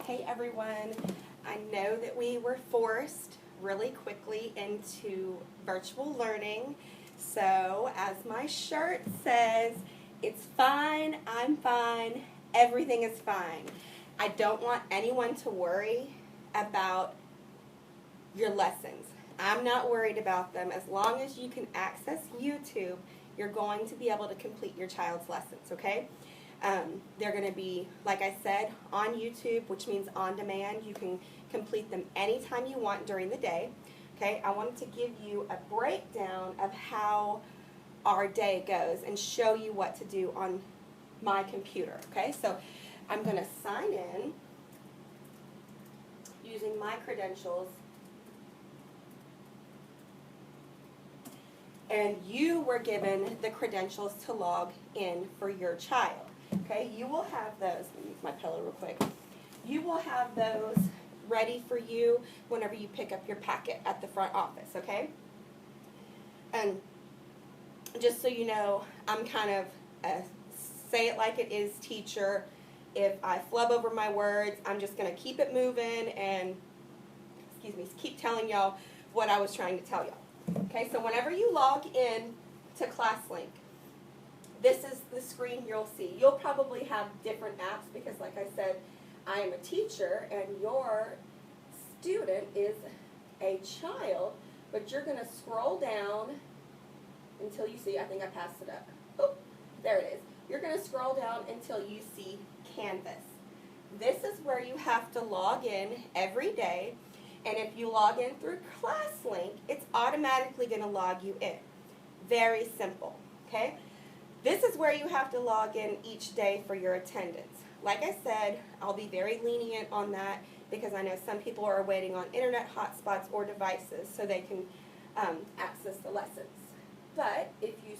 Hey everyone, I know that we were forced really quickly into virtual learning. So as my shirt says, it's fine, I'm fine, everything is fine. I don't want anyone to worry about your lessons. I'm not worried about them. As long as you can access YouTube, you're going to be able to complete your child's lessons, okay? They're going to be, like I said, on YouTube, which means on demand. You can complete them anytime you want during the day. Okay, I wanted to give you a breakdown of how our day goes and show you what to do on my computer. Okay, so I'm going to sign in using my credentials. And you were given the credentials to log in for your child. Okay, you will have those. Let me use my pillow real quick. You will have those ready for you whenever you pick up your packet at the front office, okay? And just so you know, I'm kind of a say it like it is teacher. If I flub over my words, I'm just going to keep it moving and, keep telling y'all what I was trying to tell y'all. Okay, so whenever you log in to ClassLink, this is the screen you'll see. You'll probably have different apps because, like I said, I am a teacher and your student is a child, but you're going to scroll down until you see, I think I passed it up. Oh, there it is. You're going to scroll down until you see Canvas. This is where you have to log in every day, and if you log in through ClassLink, it's automatically going to log you in. Very simple, okay? This is where you have to log in each day for your attendance. Like I said, I'll be very lenient on that because I know some people are waiting on internet hotspots or devices so they can access the lessons. But if you,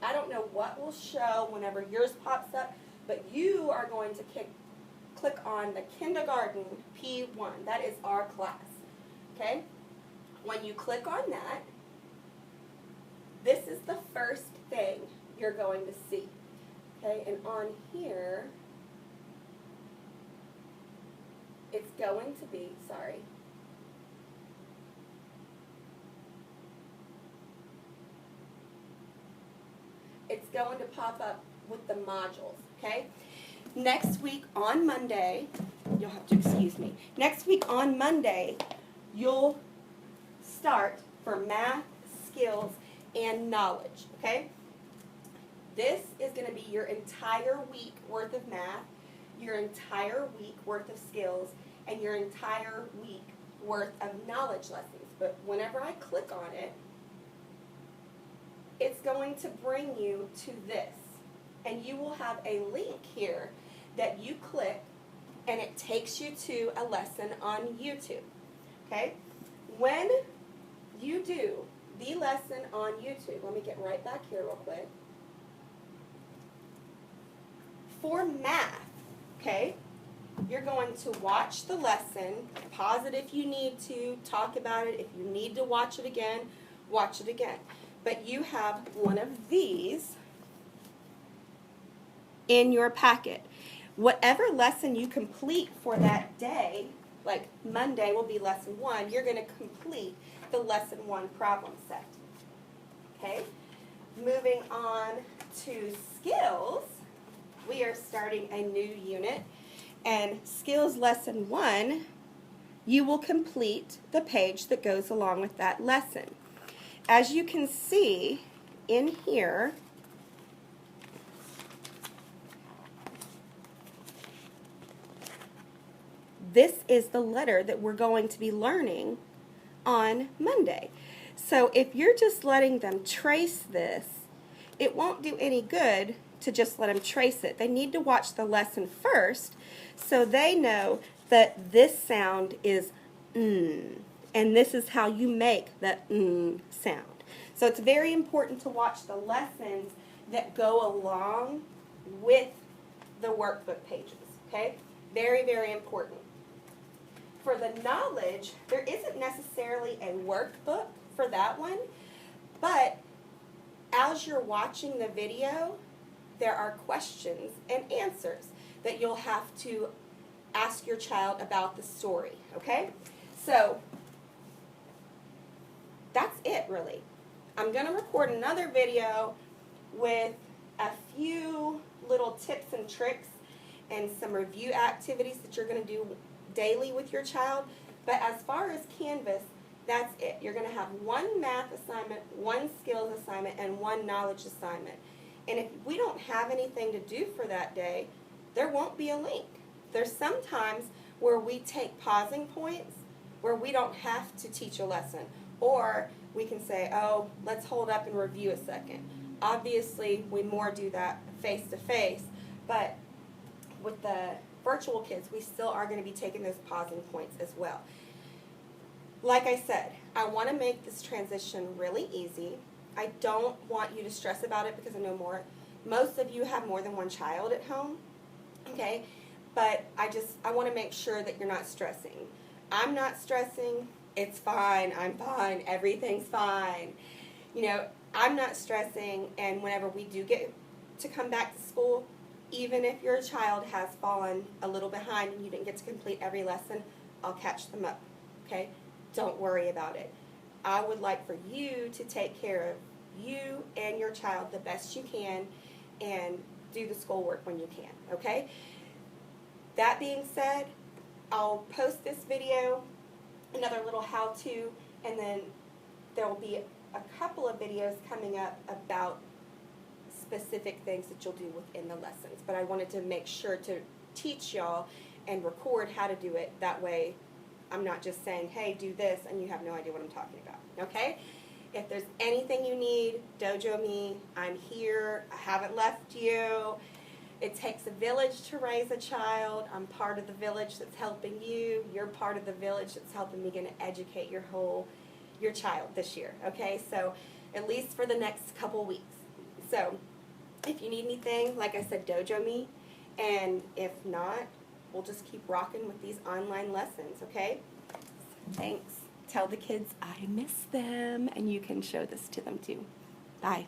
I don't know what will show whenever yours pops up, but you are going to click on the kindergarten P1. That is our class, okay? When you click on that, this is the first thing you're going to see, okay? And on here, it's going to be, it's going to pop up with the modules, okay? Next week on Monday, you'll have to excuse me. Next week on Monday, you'll start for math, skills, and knowledge, okay? This is going to be your entire week worth of math, your entire week worth of skills, and your entire week worth of knowledge lessons. But whenever I click on it, it's going to bring you to this. And you will have a link here that you click, and it takes you to a lesson on YouTube. Okay? When you do the lesson on YouTube, let me get right back here real quick. For math, okay, you're going to watch the lesson, pause it if you need to, talk about it. If you need to watch it again, watch it again. But you have one of these in your packet. Whatever lesson you complete for that day, like Monday will be lesson 1, you're going to complete the lesson 1 problem set. Okay? Moving on to skills, we are starting a new unit, and skills lesson 1, you will complete the page that goes along with that lesson. As you can see in here, this is the letter that we're going to be learning on Monday. So if you're just letting them trace this, it won't do any good to just let them trace it. They need to watch the lesson first so they know that this sound is and this is how you make the sound. So it's very important to watch the lessons that go along with the workbook pages, okay? Very, very important. For the knowledge, there isn't necessarily a workbook for that one, but as you're watching the video, there are questions and answers that you'll have to ask your child about the story, okay? So that's it, really. I'm going to record another video with a few little tips and tricks and some review activities that you're going to do daily with your child. But as far as Canvas, that's it. You're going to have one math assignment, one skills assignment, and one knowledge assignment. And if we don't have anything to do for that day, there won't be a link. There's some times where we take pausing points where we don't have to teach a lesson. Or we can say, oh, let's hold up and review a second. Obviously, we more do that face-to-face, but with the virtual kids, we still are going to be taking those pausing points as well. Like I said, I want to make this transition really easy. I don't want you to stress about it because I know most of you have more than one child at home, okay? But I want to make sure that you're not stressing. I'm not stressing. It's fine. I'm fine. Everything's fine. You know, I'm not stressing, and whenever we do get to come back to school, even if your child has fallen a little behind and you didn't get to complete every lesson, I'll catch them up, okay? Don't worry about it. I would like for you to take care of you and your child the best you can and do the schoolwork when you can, okay? That being said, I'll post this video, another little how-to, and then there will be a couple of videos coming up about specific things that you'll do within the lessons. But I wanted to make sure to teach y'all and record how to do it. That way I'm not just saying, hey, do this, and you have no idea what I'm talking about, okay? If there's anything you need, Dojo Me, I'm here. I haven't left you. It takes a village to raise a child. I'm part of the village that's helping you. You're part of the village that's helping me to educate your child this year, okay? So at least for the next couple weeks. So if you need anything, like I said, Dojo Me. And if not, we'll just keep rocking with these online lessons, okay? Thanks. Tell the kids I miss them, and you can show this to them too. Bye.